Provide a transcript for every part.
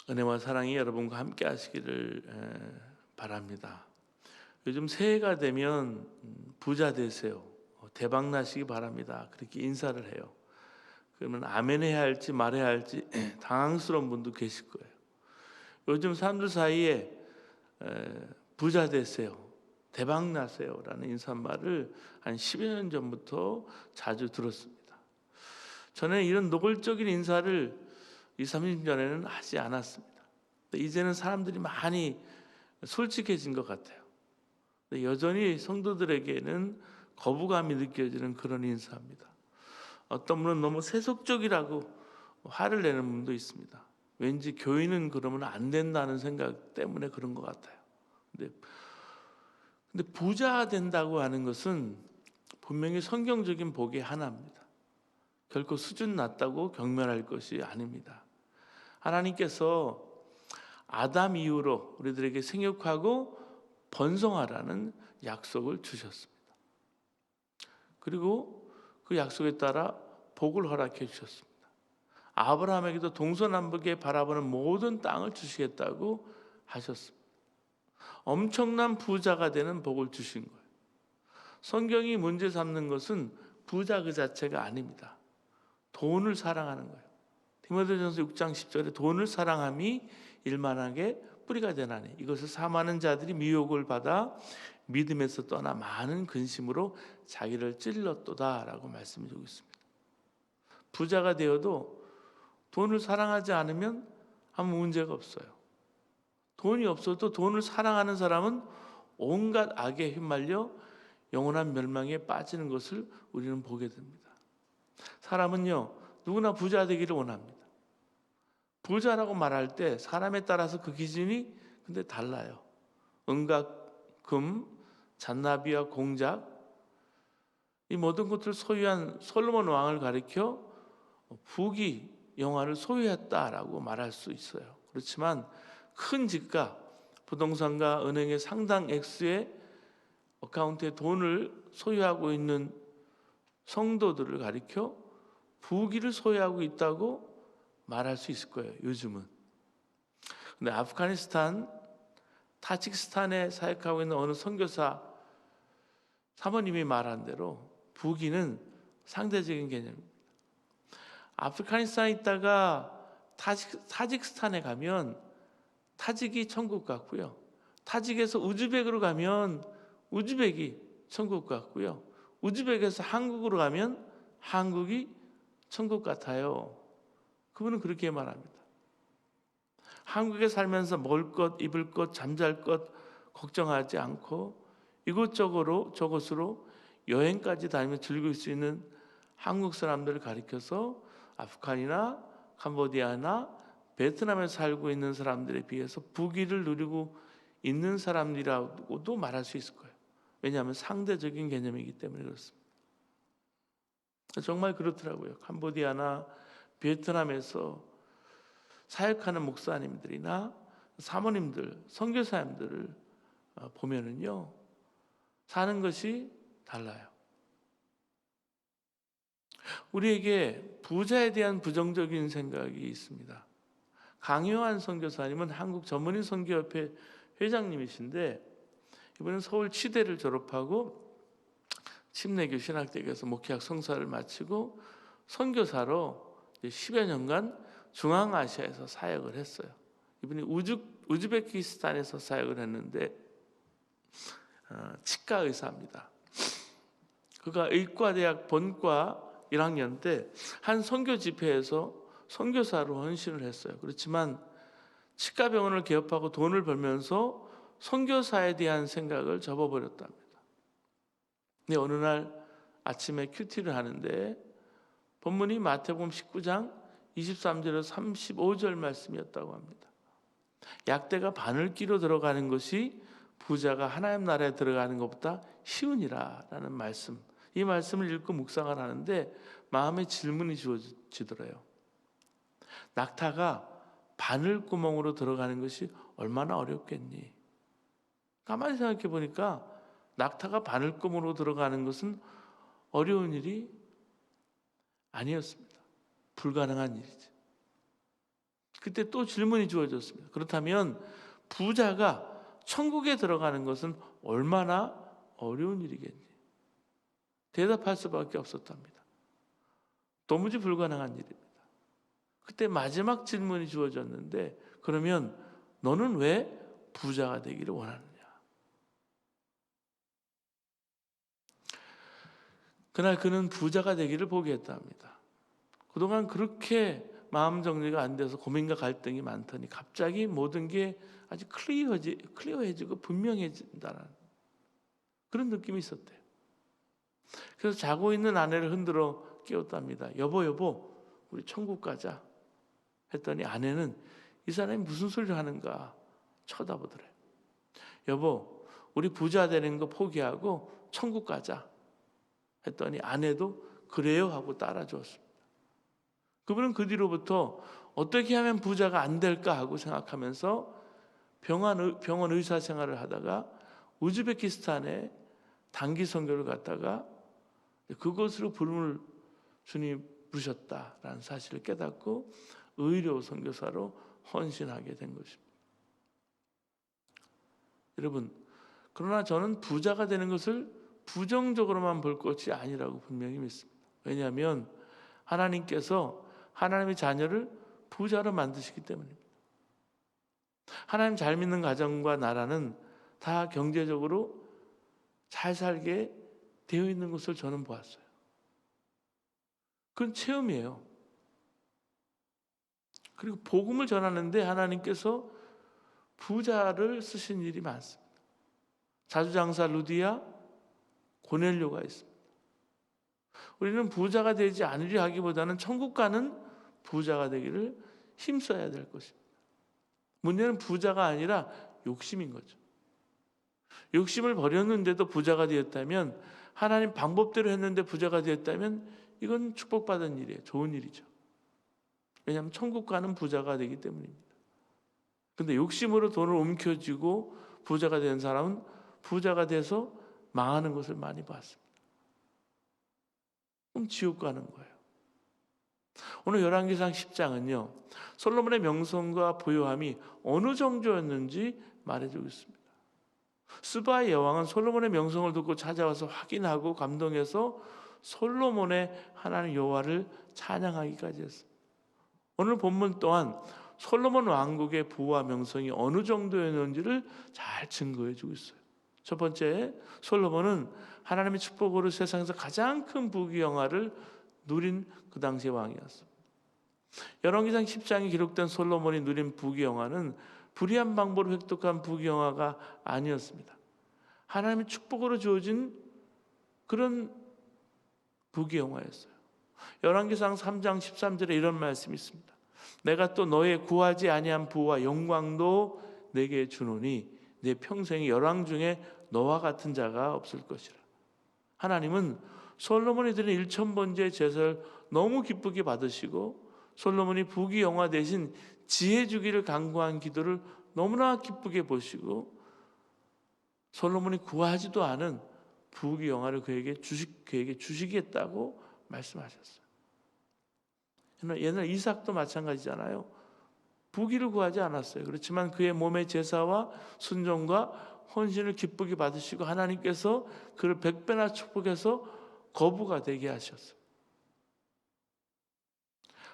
은혜와 사랑이 여러분과 함께 하시기를 바랍니다. 요즘 새해가 되면 부자 되세요, 대박 나시기 바랍니다, 그렇게 인사를 해요. 그러면 아멘 해야 할지 말해야 할지 당황스러운 분도 계실 거예요. 요즘 사람들 사이에 부자 되세요, 대박 나세요 라는 인사말을 한 10여 년 전부터 자주 들었습니다. 저는 이런 노골적인 인사를 20, 30년 전에는 하지 않았습니다. 이제는 사람들이 많이 솔직해진 것 같아요. 여전히 성도들에게는 거부감이 느껴지는 그런 인사입니다. 어떤 분은 너무 세속적이라고 화를 내는 분도 있습니다. 왠지 교인은 그러면 안 된다는 생각 때문에 그런 것 같아요. 근데 부자 된다고 하는 것은 분명히 성경적인 복의 하나입니다. 결코 수준 낮다고 경멸할 것이 아닙니다. 하나님께서 아담 이후로 우리들에게 생육하고 번성하라는 약속을 주셨습니다. 그리고 그 약속에 따라 복을 허락해 주셨습니다. 아브라함에게도 동서남북에 바라보는 모든 땅을 주시겠다고 하셨습니다. 엄청난 부자가 되는 복을 주신 거예요. 성경이 문제 삼는 것은 부자 그 자체가 아닙니다. 돈을 사랑하는 거예요. 디모데전서 6장 10절에 돈을 사랑함이 일만하게 뿌리가 되나니 이것을 사모하는 자들이 미혹을 받아 믿음에서 떠나 많은 근심으로 자기를 찔렀도다라고 말씀해 주고 있습니다. 부자가 되어도 돈을 사랑하지 않으면 아무 문제가 없어요. 돈이 없어도 돈을 사랑하는 사람은 온갖 악에 휘말려 영원한 멸망에 빠지는 것을 우리는 보게 됩니다. 사람은요, 누구나 부자 되기를 원합니다. 부자라고 말할 때 사람에 따라서 그 기준이 근데 달라요. 은과 금, 잔나비와 공작, 이 모든 것들을 소유한 솔로몬 왕을 가리켜 부귀 영화를 소유했다라고 말할 수 있어요. 그렇지만 큰 집과 부동산과 은행의 상당 액수의 어카운트에 돈을 소유하고 있는 성도들을 가리켜 부귀를 소유하고 있다고 말할 수 있을 거예요, 요즘은. 근데 아프가니스탄, 타지키스탄에 사역하고 있는 어느 선교사 사모님이 말한 대로 부귀는 상대적인 개념입니다. 아프가니스탄에 있다가 타지키스탄에 가면 타직이 천국 같고요, 타직에서 우즈벡으로 가면 우즈벡이 천국 같고요, 우즈벡에서 한국으로 가면 한국이 천국 같아요. 그분은 그렇게 말합니다. 한국에 살면서 먹을 것, 입을 것, 잠잘 것 걱정하지 않고 이곳저곳으로 여행까지 다니며 즐길 수 있는 한국 사람들을 가리켜서 아프간이나 캄보디아나 베트남에 살고 있는 사람들에 비해서 부귀를 누리고 있는 사람이라고도 말할 수 있을 거예요. 왜냐하면 상대적인 개념이기 때문에 그렇습니다. 정말 그렇더라고요. 캄보디아나 베트남에서 사역하는 목사님들이나 사모님들, 선교사님들을 보면은요, 사는 것이 달라요. 우리에게 부자에 대한 부정적인 생각이 있습니다. 강효한 선교사님은 한국 전문인 선교협회 회장님이신데, 이분은 서울 치대를 졸업하고 침례교 신학대학에서 목회학 성사를 마치고 선교사로 10여 년간 중앙아시아에서 사역을 했어요. 이분이 우즈베키스탄에서 사역을 했는데 치과 의사입니다. 그가 의과대학 본과 1학년 때 한 선교 집회에서 선교사로 헌신을 했어요. 그렇지만 치과병원을 개업하고 돈을 벌면서 선교사에 대한 생각을 접어버렸답니다. 근데 어느 날 아침에 큐티를 하는데 본문이 마태복음 19장 23절에서 35절 말씀이었다고 합니다. 약대가 바늘기로 들어가는 것이 부자가 하나님 나라에 들어가는 것보다 쉬우니라 라는 말씀, 이 말씀을 읽고 묵상을 하는데 마음에 질문이 주어지더래요. 낙타가 바늘구멍으로 들어가는 것이 얼마나 어렵겠니? 가만히 생각해 보니까 낙타가 바늘구멍으로 들어가는 것은 어려운 일이 아니었습니다. 불가능한 일이죠. 그때 또 질문이 주어졌습니다. 그렇다면 부자가 천국에 들어가는 것은 얼마나 어려운 일이겠니? 대답할 수밖에 없었답니다. 도무지 불가능한 일입니다. 그때 마지막 질문이 주어졌는데, 그러면 너는 왜 부자가 되기를 원하느냐? 그날 그는 부자가 되기를 포기했답니다. 그동안 그렇게 마음 정리가 안 돼서 고민과 갈등이 많더니 갑자기 모든 게 아주 클리어해지고 분명해진다는 그런 느낌이 있었대요. 그래서 자고 있는 아내를 흔들어 깨웠답니다. 여보, 우리 천국 가자. 했더니 아내는 이 사람이 무슨 소리를 하는가 쳐다보더래요. 여보, 우리 부자 되는 거 포기하고 천국 가자. 했더니 아내도 그래요 하고 따라주었습니다. 그분은 그 뒤로부터 어떻게 하면 부자가 안 될까 하고 생각하면서 병원 의사 생활을 하다가 우즈베키스탄에 단기 선교를 갔다가 그것으로 부름을 주님 부르셨다라는 사실을 깨닫고 의료 선교사로 헌신하게 된 것입니다. 여러분, 그러나 저는 부자가 되는 것을 부정적으로만 볼 것이 아니라고 분명히 믿습니다. 왜냐하면 하나님께서 하나님의 자녀를 부자로 만드시기 때문입니다. 하나님 잘 믿는 가정과 나라는 다 경제적으로 잘 살게 되어 있는 것을 저는 보았어요. 그건 체험이에요. 그리고 복음을 전하는데 하나님께서 부자를 쓰신 일이 많습니다. 자주장사 루디아, 고넬료가 있습니다. 우리는 부자가 되지 않으려 하기보다는 천국 가는 부자가 되기를 힘써야 될 것입니다. 문제는 부자가 아니라 욕심인 거죠. 욕심을 버렸는데도 부자가 되었다면, 하나님 방법대로 했는데 부자가 되었다면 이건 축복받은 일이에요. 좋은 일이죠. 왜냐하면 천국 가는 부자가 되기 때문입니다. 근데 욕심으로 돈을 움켜쥐고 부자가 된 사람은 부자가 돼서 망하는 것을 많이 봤습니다. 그럼 지옥 가는 거예요. 오늘 열왕기상 10장은요, 솔로몬의 명성과 부요함이 어느 정도였는지 말해주고 있습니다. 스바의 여왕은 솔로몬의 명성을 듣고 찾아와서 확인하고 감동해서 솔로몬의 하나님 여호와를 찬양하기까지 했습니다. 오늘 본문 또한 솔로몬 왕국의 부와 명성이 어느 정도였는지를 잘 증거해 주고 있어요. 첫 번째, 솔로몬은 하나님의 축복으로 세상에서 가장 큰 부귀영화를 누린 그 당시의 왕이었습니다. 열왕기상 10장에 기록된 솔로몬이 누린 부귀영화는 불의한 방법으로 획득한 부귀영화가 아니었습니다. 하나님의 축복으로 주어진 그런 부귀영화였어요. 열왕기상 3장 13절에 이런 말씀이 있습니다. 내가 또 너의 구하지 아니한 부와 영광도 내게 주노니 내 평생의 열왕 중에 너와 같은 자가 없을 것이라. 하나님은 솔로몬이 드린 1,000번째 제사를 너무 기쁘게 받으시고 솔로몬이 부귀영화 대신 지혜 주기를 간구한 기도를 너무나 기쁘게 보시고 솔로몬이 구하지도 않은 부귀영화를 그에게 주시겠다고 말씀하셨어요. 옛날 이삭도 마찬가지잖아요. 부귀를 구하지 않았어요. 그렇지만 그의 몸의 제사와 순종과 헌신을 기쁘게 받으시고 하나님께서 그를 100배나 축복해서 거부가 되게 하셨어요.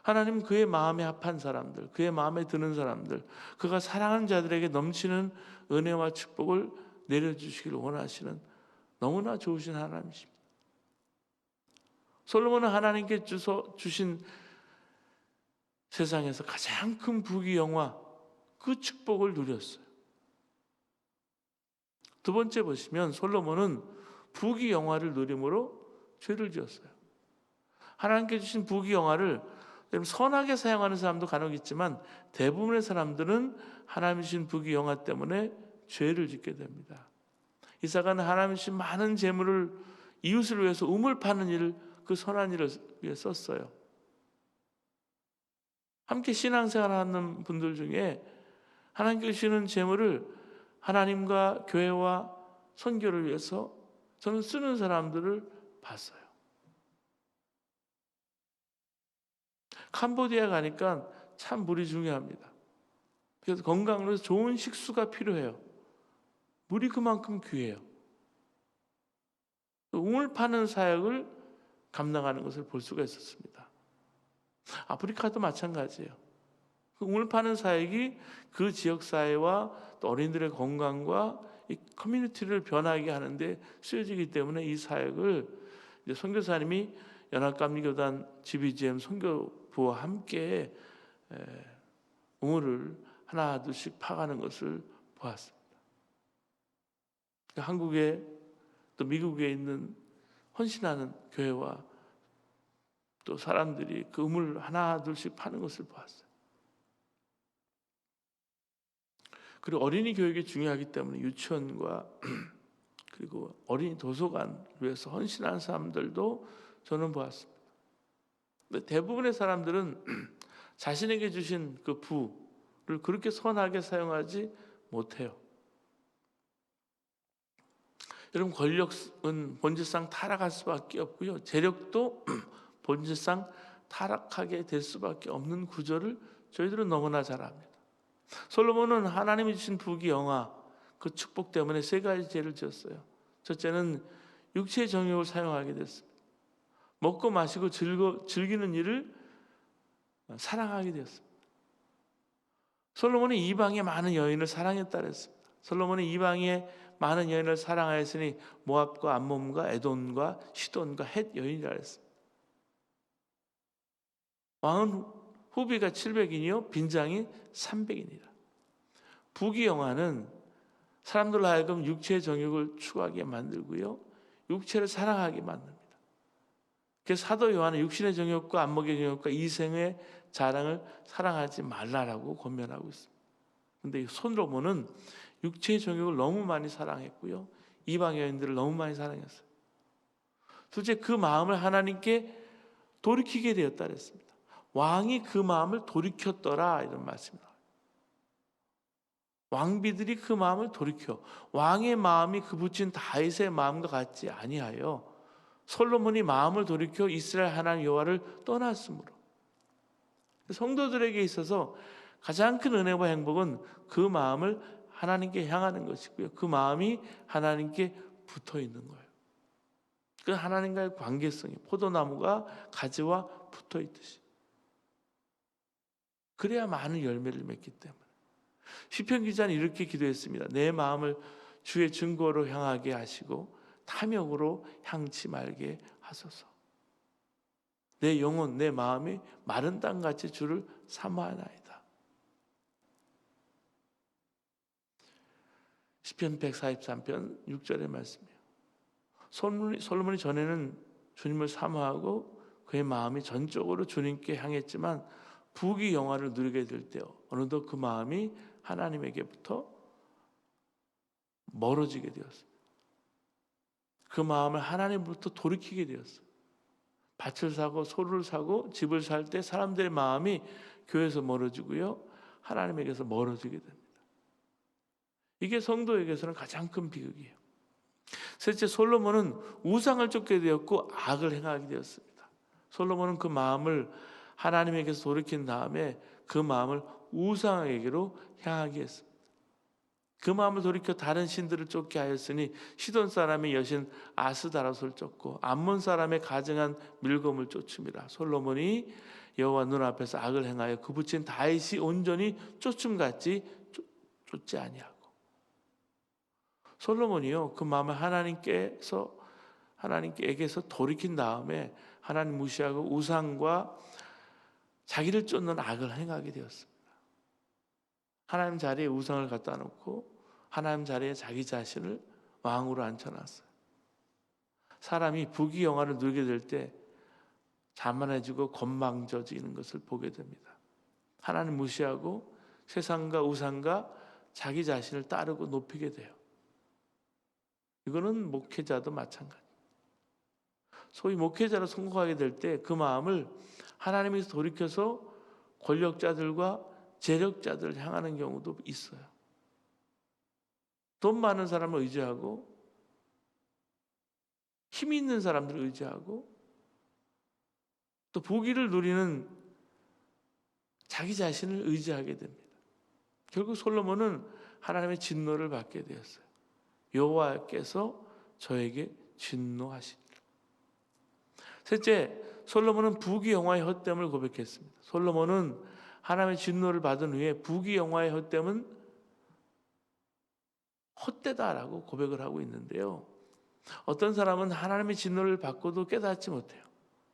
하나님 그의 마음에 합한 사람들, 그의 마음에 드는 사람들, 그가 사랑하는 자들에게 넘치는 은혜와 축복을 내려주시기를 원하시는 너무나 좋으신 하나님이십니다. 솔로몬은 하나님께 주신 세상에서 가장 큰 부귀영화, 그 축복을 누렸어요. 두 번째 보시면 솔로몬은 부귀영화를 누림으로 죄를 지었어요. 하나님께 주신 부귀영화를 선하게 사용하는 사람도 간혹 있지만 대부분의 사람들은 하나님 주신 부귀영화 때문에 죄를 짓게 됩니다. 이사가는 하나님 주신 많은 재물을 이웃을 위해서 우물 파는 일을, 그 선한 일을 위해 썼어요. 함께 신앙생활하는 분들 중에 하나님께 주시는 재물을 하나님과 교회와 선교를 위해서 저는 쓰는 사람들을 봤어요. 캄보디아 가니까 참 물이 중요합니다. 그래서 건강을 위해서 좋은 식수가 필요해요. 물이 그만큼 귀해요. 우물 파는 사역을 감당하는 것을 볼 수가 있었습니다. 아프리카도 마찬가지예요. 그 우물 파는 사역이 그 지역 사회와 또 어린이들의 건강과 이 커뮤니티를 변하게 하는데 쓰여지기 때문에 이 사역을 이제 선교사님이 연합감리교단 GBGM 선교부와 함께 우물을 하나 둘씩 파가는 것을 보았습니다. 한국에 또 미국에 있는 헌신하는 교회와 또 사람들이 그 우물 하나 둘씩 파는 것을 보았어요. 그리고 어린이 교육이 중요하기 때문에 유치원과 그리고 어린이 도서관을 위해서 헌신하는 사람들도 저는 보았습니다. 근데 대부분의 사람들은 자신에게 주신 그 부를 그렇게 선하게 사용하지 못해요. 여러분, 권력은 본질상 타락할 수밖에 없고요. 재력도 본질상 타락하게 될 수밖에 없는 구조를 저희들은 너무나 잘 압니다. 솔로몬은 하나님이 주신 부귀 영화 그 축복 때문에 세 가지 죄를 지었어요. 첫째는 육체의 정욕을 사용하게 됐습니다. 먹고 마시고 즐기는 일을 사랑하게 되었습니다. 솔로몬이 이방의 많은 여인을 사랑했다 그랬습니다. 솔로몬이 이방의 많은 여인을 사랑하였으니 모압과 암몬과 에돔과 시돈과 헷 여인이라 했습니다. 왕은 후비가 700인이요 빈장이 300인이라. 부귀영화는 사람들로 하여금 육체의 정욕을 추구하게 만들고요, 육체를 사랑하게 만듭니다. 그래서 사도 요한은 육신의 정욕과 안목의 정욕과 이생의 자랑을 사랑하지 말라라고 권면하고 있습니다. 그런데 솔로몬은 육체의 정욕을 너무 많이 사랑했고요, 이방 여인들을 너무 많이 사랑했어요. 둘째, 그 마음을 하나님께 돌이키게 되었다 그랬습니다. 왕이 그 마음을 돌이켰더라 이런 말씀입니다. 왕비들이 그 마음을 돌이켜 왕의 마음이 그 붙인 다윗의 마음과 같지 아니하여 솔로몬이 마음을 돌이켜 이스라엘 하나님 여호와를 떠났으므로, 성도들에게 있어서 가장 큰 은혜와 행복은 그 마음을 하나님께 향하는 것이고요, 그 마음이 하나님께 붙어 있는 거예요. 그 하나님과의 관계성이 포도나무가 가지와 붙어 있듯이, 그래야 많은 열매를 맺기 때문에. 시편 기자는 이렇게 기도했습니다. 내 마음을 주의 증거로 향하게 하시고 탐욕으로 향치 말게 하소서. 내 영혼, 내 마음이 마른 땅같이 주를 사모하나이다. 시편 143편 6절의 말씀이에요. 솔로몬이 전에는 주님을 사모하고 그의 마음이 전적으로 주님께 향했지만 부귀 영화를 누리게 될 때 어느덧 그 마음이 하나님에게부터 멀어지게 되었어요. 그 마음을 하나님으로부터 돌이키게 되었어요. 밭을 사고 소를 사고 집을 살 때 사람들의 마음이 교회에서 멀어지고요, 하나님에게서 멀어지게 됩니다. 이게 성도에게서는 가장 큰 비극이에요. 셋째, 솔로몬은 우상을 쫓게 되었고 악을 행하게 되었습니다. 솔로몬은 그 마음을 하나님에게서 돌이킨 다음에 그 마음을 우상에게로 향하게 했습니다. 그 마음을 돌이켜 다른 신들을 쫓게 하였으니 시돈 사람의 여신 아스다롯을 쫓고 암몬 사람의 가증한 밀검을 쫓음이라. 솔로몬이 여호와 눈앞에서 악을 행하여 그 붙인 다윗이 온전히 쫓음같이 쫓지 아니하고. 솔로몬이요, 그 마음을 하나님께에게서 돌이킨 다음에 하나님 무시하고 우상과 자기를 쫓는 악을 행하게 되었습니다. 하나님 자리에 우상을 갖다 놓고 하나님 자리에 자기 자신을 왕으로 앉혀놨어요. 사람이 부귀 영화를 누리게 될 때 자만해지고 건망져지는 것을 보게 됩니다. 하나님 무시하고 세상과 우상과 자기 자신을 따르고 높이게 돼요. 이거는 목회자도 마찬가지. 소위 목회자로 성공하게 될 때 그 마음을 하나님에서 돌이켜서 권력자들과 재력자들을 향하는 경우도 있어요. 돈 많은 사람을 의지하고 힘 있는 사람들을 의지하고 또 부귀를 누리는 자기 자신을 의지하게 됩니다. 결국 솔로몬은 하나님의 진노를 받게 되었어요. 여호와께서 저에게 진노하시니라. 셋째, 솔로몬은 부귀영화의 헛됨을 고백했습니다. 솔로몬은 하나님의 진노를 받은 후에 부귀영화의 헛됨은 헛되다라고 고백을 하고 있는데요. 어떤 사람은 하나님의 진노를 받고도 깨닫지 못해요.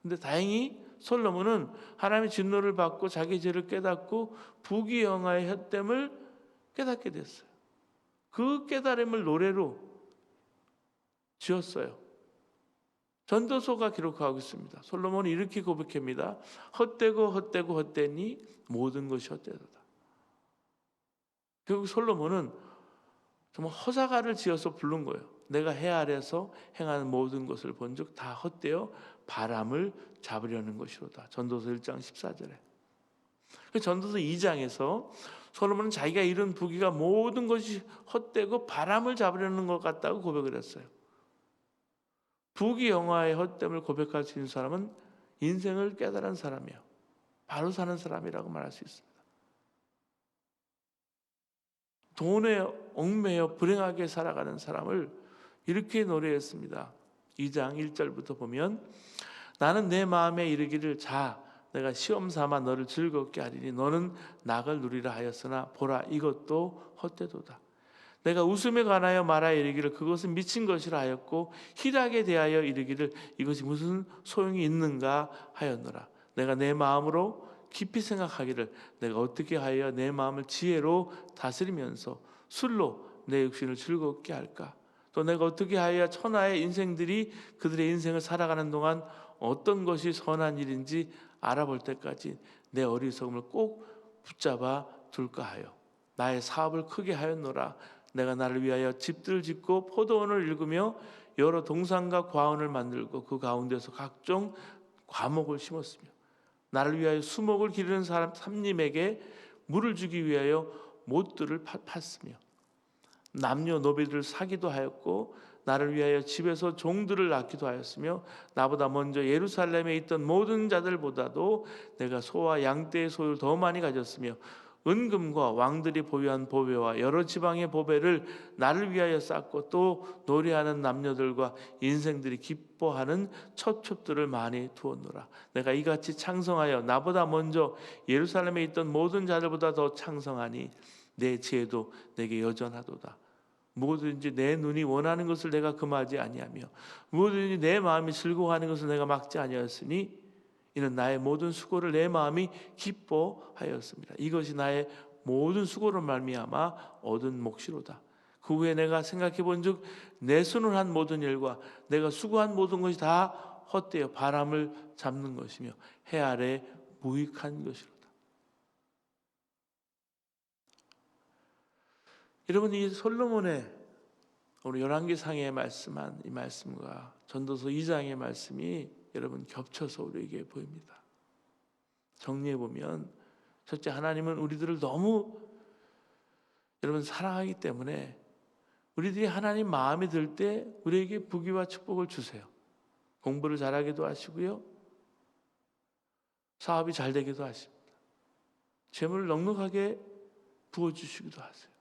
근데 다행히 솔로몬은 하나님의 진노를 받고 자기 죄를 깨닫고 부귀영화의 헛됨을 깨닫게 됐어요. 그 깨달음을 노래로 지었어요. 전도서가 기록하고 있습니다. 솔로몬이 이렇게 고백합니다. 헛되고 헛되고 헛되니 모든 것이 헛되도다. 결국 솔로몬은 정말 허사가를 지어서 부른 거예요. 내가 해 아래서 행하는 모든 것을 본즉 다 헛되어 바람을 잡으려는 것이로다. 전도서 1장 14절에. 전도서 2장에서 솔로몬은 자기가 이룬 부귀가 모든 것이 헛되고 바람을 잡으려는 것 같다고 고백을 했어요. 부귀영화의 헛됨을 고백할 수 있는 사람은 인생을 깨달은 사람이에요. 바로 사는 사람이라고 말할 수 있습니다. 돈에 얽매여 불행하게 살아가는 사람을 이렇게 노래했습니다. 2장 1절부터 보면 나는 내 마음에 이르기를 자 내가 시험 삼아 너를 즐겁게 하리니 너는 낙을 누리라 하였으나 보라 이것도 헛되도다. 내가 웃음에 관하여 말하여 이르기를 그것은 미친 것이라 하였고 희락에 대하여 이르기를 이것이 무슨 소용이 있는가 하였노라. 내가 내 마음으로 깊이 생각하기를 내가 어떻게 하여 내 마음을 지혜로 다스리면서 술로 내 육신을 즐겁게 할까. 또 내가 어떻게 하여 천하의 인생들이 그들의 인생을 살아가는 동안 어떤 것이 선한 일인지 알아볼 때까지 내 어리석음을 꼭 붙잡아 둘까 하여 나의 사업을 크게 하였노라. 내가 나를 위하여 집들을 짓고 포도원을 일구며 여러 동산과 과원을 만들고 그 가운데서 각종 과목을 심었으며 나를 위하여 수목을 기르는 사람 삼림에게 물을 주기 위하여 못들을 팠으며 남녀노비들을 사기도 하였고 나를 위하여 집에서 종들을 낳기도 하였으며 나보다 먼저 예루살렘에 있던 모든 자들보다도 내가 소와 양떼의 소유를 더 많이 가졌으며 은금과 왕들이 보유한 보배와 여러 지방의 보배를 나를 위하여 쌓고 또 노래하는 남녀들과 인생들이 기뻐하는 첩첩들을 많이 두었노라. 내가 이같이 창성하여 나보다 먼저 예루살렘에 있던 모든 자들보다 더 창성하니 내 지혜도 내게 여전하도다. 무엇든지 내 눈이 원하는 것을 내가 금하지 아니하며 무엇든지 내 마음이 즐거워하는 것을 내가 막지 아니하였으니 이는 나의 모든 수고를 내 마음이 기뻐하였습니다. 이것이 나의 모든 수고로 말미암아 얻은 몫이로다. 그 후에 내가 생각해 본즉 내 손을 한 모든 일과 내가 수고한 모든 것이 다 헛되어 바람을 잡는 것이며 해 아래 무익한 것이로다. 여러분 이 솔로몬의 오늘 열왕기상에 말씀한 이 말씀과 전도서 2장의 말씀이 여러분 겹쳐서 우리에게 보입니다. 정리해 보면 첫째 하나님은 우리들을 너무 여러분 사랑하기 때문에 우리들이 하나님 마음에 들 때 우리에게 부귀와 축복을 주세요. 공부를 잘하기도 하시고요. 사업이 잘 되기도 하십니다. 재물을 넉넉하게 부어주시기도 하세요.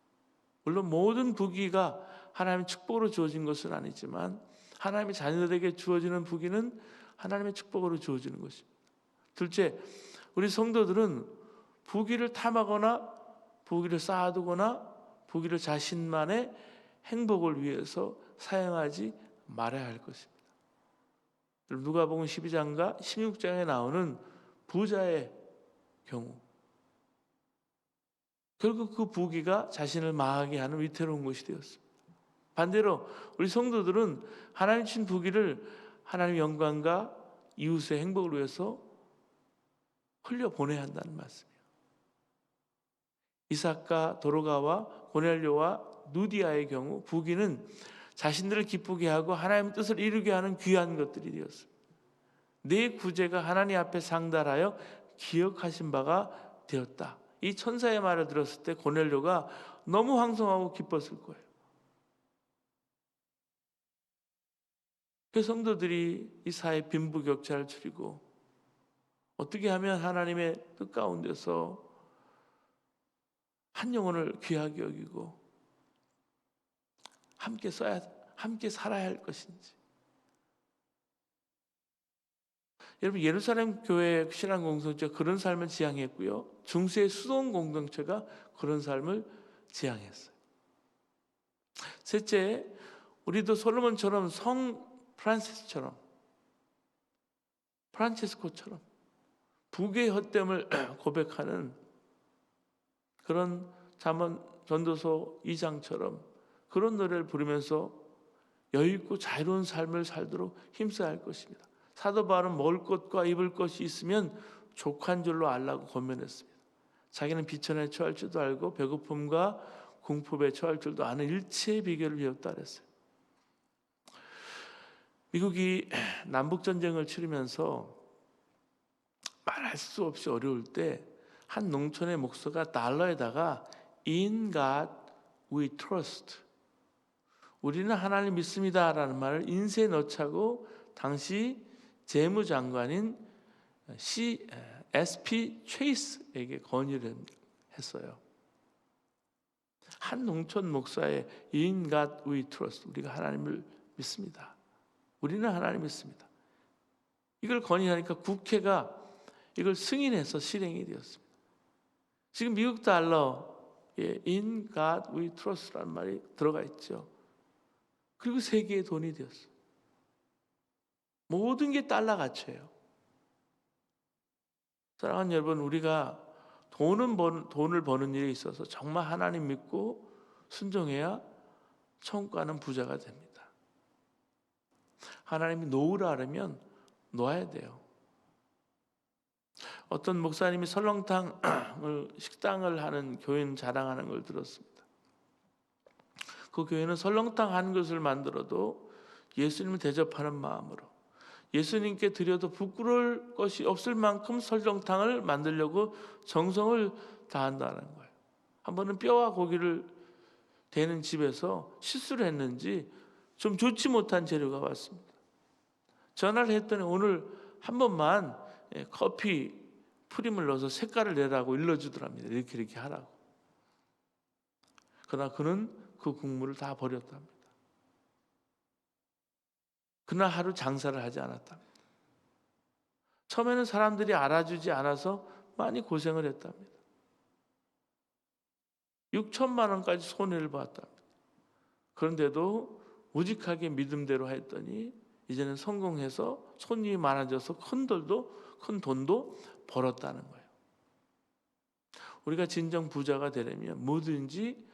물론 모든 부귀가 하나님의 축복으로 주어진 것은 아니지만 하나님의 자녀들에게 주어지는 부귀는 하나님의 축복으로 주어지는 것입니다. 둘째, 우리 성도들은 부귀를 탐하거나 부귀를 쌓아두거나 부귀를 자신만의 행복을 위해서 사용하지 말아야 할 것입니다. 누가복음 12장과 16장에 나오는 부자의 경우 결국 그 부귀가 자신을 망하게 하는 위태로운 것이 되었습니다. 반대로 우리 성도들은 하나님 주신 부귀를 하나님의 영광과 이웃의 행복을 위해서 흘려보내야 한다는 말씀이에요. 이삭과 도로가와 고넬료와 누디아의 경우 부귀는 자신들을 기쁘게 하고 하나님의 뜻을 이루게 하는 귀한 것들이 되었습니다. 내 구제가 하나님 앞에 상달하여 기억하신 바가 되었다. 이 천사의 말을 들었을 때 고넬료가 너무 황송하고 기뻤을 거예요. 그 성도들이 이 사회 빈부격차를 줄이고 어떻게 하면 하나님의 뜻 가운데서 한 영혼을 귀하게 여기고 함께 살아야 할 것인지. 여러분, 예루살렘 교회 신앙 공동체가 그런 삶을 지향했고요. 중세 수동 공동체가 그런 삶을 지향했어요. 셋째, 우리도 솔로몬처럼 성 프란체스코처럼 부귀의 헛됨을 고백하는 그런 잠언 전도서 2장처럼 그런 노래를 부르면서 여유있고 자유로운 삶을 살도록 힘써야 할 것입니다. 사도 바울은 먹을 것과 입을 것이 있으면 족한 줄로 알라고 권면했습니다. 자기는 비천에 처할 줄도 알고 배고픔과 궁핍에 처할 줄도 아는 일체의 비결을 배웠다 그랬어요. 미국이 남북전쟁을 치르면서 말할 수 없이 어려울 때 한 농촌의 목사가 달러에다가 In God we trust, 우리는 하나님 믿습니다 라는 말을 인쇄에 넣자고 당시 재무장관인 SP 체이스에게 건의를 했어요. 한 농촌 목사의 In God we trust, 우리가 하나님을 믿습니다, 우리는 하나님 믿습니다, 이걸 건의하니까 국회가 이걸 승인해서 실행이 되었습니다. 지금 미국 달러에 In God we trust라는 말이 들어가 있죠. 그리고 세계의 돈이 되었어요. 모든 게 달러 가치예요. 사랑하는 여러분, 우리가 돈을 버는 일에 있어서 정말 하나님 믿고 순종해야 천국 가는 부자가 됩니다. 하나님이 놓으라 하면 놓아야 돼요. 어떤 목사님이 설렁탕을 식당을 하는 교인 자랑하는 걸 들었습니다. 그 교회는 설렁탕 한 그릇을 만들어도 예수님을 대접하는 마음으로, 예수님께 드려도 부끄러울 것이 없을 만큼 설렁탕을 만들려고 정성을 다한다는 거예요. 한 번은 뼈와 고기를 대는 집에서 실수를 했는지 좀 좋지 못한 재료가 왔습니다. 전화를 했더니 오늘 한 번만 커피 프림을 넣어서 색깔을 내라고 일러주더랍니다. 이렇게 하라고. 그러나 그는 그 국물을 다 버렸답니다. 그날 하루 장사를 하지 않았답니다. 처음에는 사람들이 알아주지 않아서 많이 고생을 했답니다. 6천만 원까지 손해를 봤답니다. 그런데도 우직하게 믿음대로 했더니 이제는 성공해서 손님이 많아져서 큰 돈도 벌었다는 거예요. 우리가 진정 부자가 되려면 뭐든지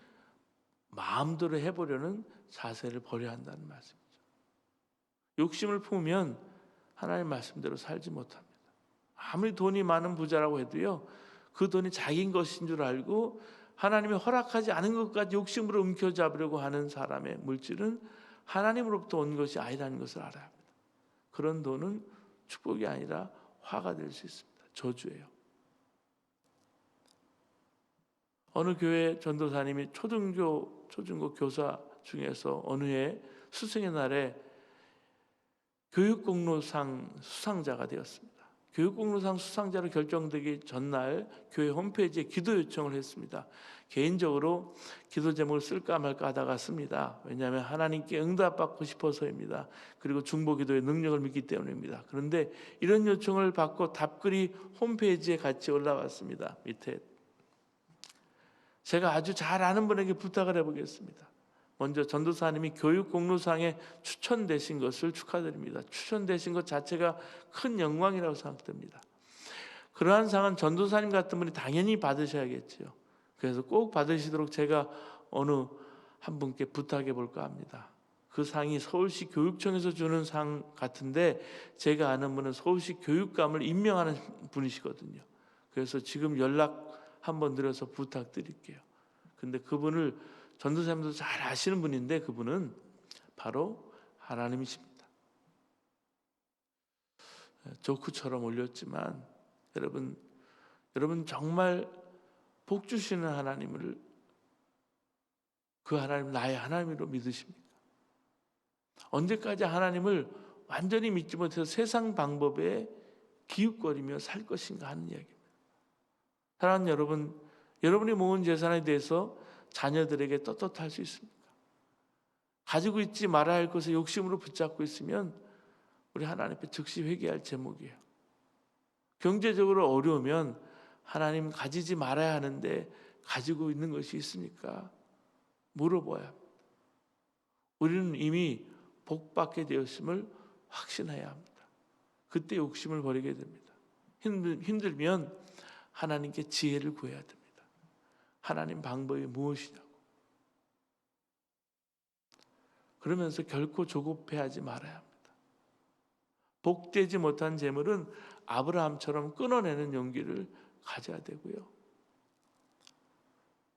마음대로 해보려는 자세를 버려야 한다는 말씀이죠. 욕심을 품으면 하나님 말씀대로 살지 못합니다. 아무리 돈이 많은 부자라고 해도요, 그 돈이 자기인 것인 줄 알고 하나님이 허락하지 않은 것까지 욕심으로 움켜잡으려고 하는 사람의 물질은 하나님으로부터 온 것이 아니라는 것을 알아야 합니다. 그런 돈은 축복이 아니라 화가 될 수 있습니다. 저주예요. 어느 교회 전도사님이 초중고 교사 중에서 어느 해 스승의 날에 교육공로상 수상자가 되었습니다. 교육공로상 수상자로 결정되기 전날 교회 홈페이지에 기도 요청을 했습니다. 개인적으로 기도 제목을 쓸까 말까 하다가 씁니다. 왜냐하면 하나님께 응답받고 싶어서입니다. 그리고 중보기도의 능력을 믿기 때문입니다. 그런데 이런 요청을 받고 답글이 홈페이지에 같이 올라왔습니다. 밑에 제가 아주 잘 아는 분에게 부탁을 해보겠습니다. 먼저 전도사님이 교육공로상에 추천되신 것을 축하드립니다. 추천되신 것 자체가 큰 영광이라고 생각됩니다. 그러한 상은 전도사님 같은 분이 당연히 받으셔야겠죠. 그래서 꼭 받으시도록 제가 어느 한 분께 부탁해 볼까 합니다. 그 상이 서울시 교육청에서 주는 상 같은데 제가 아는 분은 서울시 교육감을 임명하는 분이시거든요. 그래서 지금 연락 한번 드려서 부탁드릴게요. 근데 그분을 전도사님도 잘 아시는 분인데 그분은 바로 하나님이십니다. 조크처럼 올렸지만 여러분 정말 복 주시는 하나님을, 그 하나님 나의 하나님으로 믿으십니까? 언제까지 하나님을 완전히 믿지 못해서 세상 방법에 기웃거리며 살 것인가 하는 이야기입니다. 사랑하는 여러분, 여러분이 모은 재산에 대해서 자녀들에게 떳떳할 수 있습니까? 가지고 있지 말아야 할 것을 욕심으로 붙잡고 있으면 우리 하나님 앞에 즉시 회개할 제목이에요. 경제적으로 어려우면 하나님 가지지 말아야 하는데 가지고 있는 것이 있습니까? 물어봐야 합니다. 우리는 이미 복받게 되었음을 확신해야 합니다. 그때 욕심을 버리게 됩니다. 힘들면 하나님께 지혜를 구해야 됩니다. 하나님 방법이 무엇이냐고. 그러면서 결코 조급해하지 말아야 합니다. 복되지 못한 재물은 아브라함처럼 끊어내는 용기를 가져야 되고요.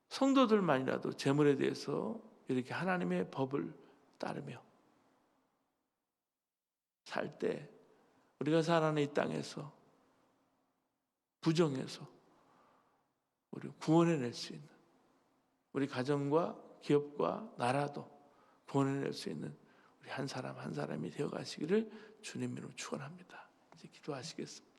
성도들만이라도 재물에 대해서 이렇게 하나님의 법을 따르며 살 때 우리가 살아가는 이 땅에서 부정해서 우리 구원해낼 수 있는, 우리 가정과 기업과 나라도 구원해낼 수 있는 우리 한 사람 한 사람이 되어가시기를 주님으로 축원합니다. 이제 기도하시겠습니다.